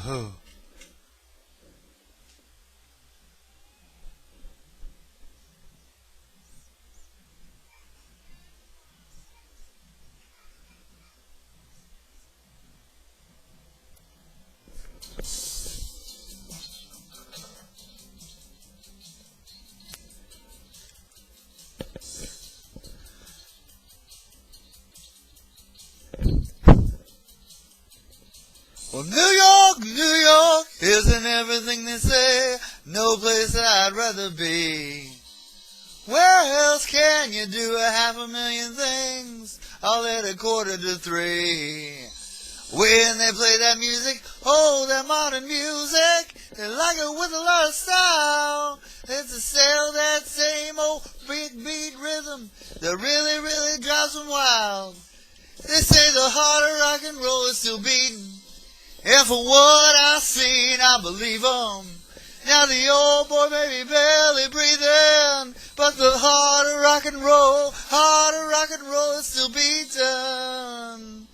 Well, New York isn't everything they say. No place I'd rather be. Where else can you do 500,000 things all at 2:45? When they play that music, oh, that modern music, they like it with a lot of style. It's still that same old big beat rhythm that really, really drives them wild. They say the heart of rock and roll is still beating, and for what I've seen, I believe 'em. Now the old boy may be barely breathing, but the heart of rock and roll is still beating.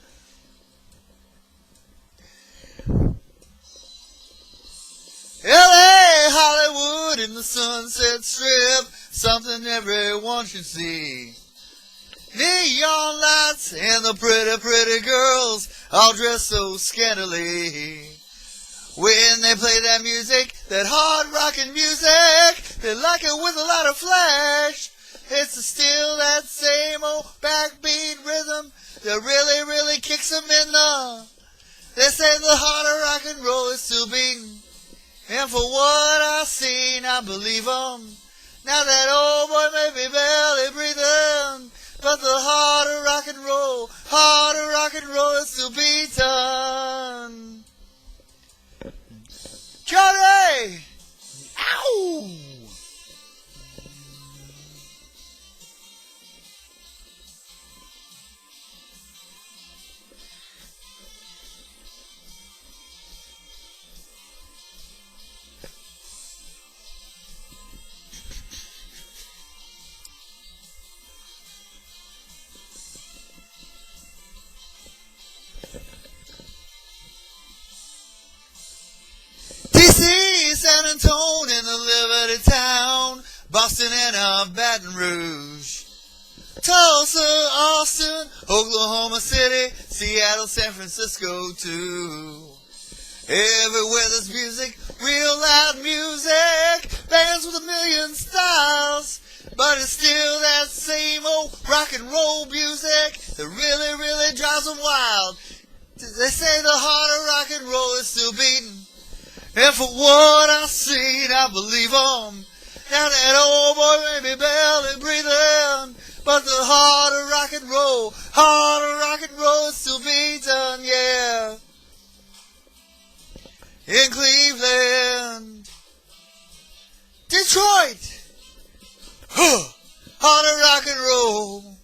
L.A., Hollywood, in the Sunset Strip, something everyone should see. Neon lights and the pretty, pretty girls all dressed so scantily. When they play that music, that hard rockin' music, they like it with a lot of flash. It's still that same old backbeat rhythm that really, really kicks them in the... They say the heart of rock and roll is still beating, and for what I've seen, I believe 'em. Now that old boy may be barely breathing, but the heart of rock and roll is still beating. Johnny! Ow! D.C., San Antonio, and the Liberty Town, Boston and Baton Rouge, Tulsa, Austin, Oklahoma City, Seattle, San Francisco too. Everywhere there's music, real loud music, bands with a million styles, but it's still that same old rock and roll music that really, really drives them wild. They say the heart of rock and roll is still beating, and for what I've seen, I believe 'em. Now that old boy may be barely breathing, but the heart of rock and roll is still beating, yeah. In Cleveland, Detroit, heart of rock and roll.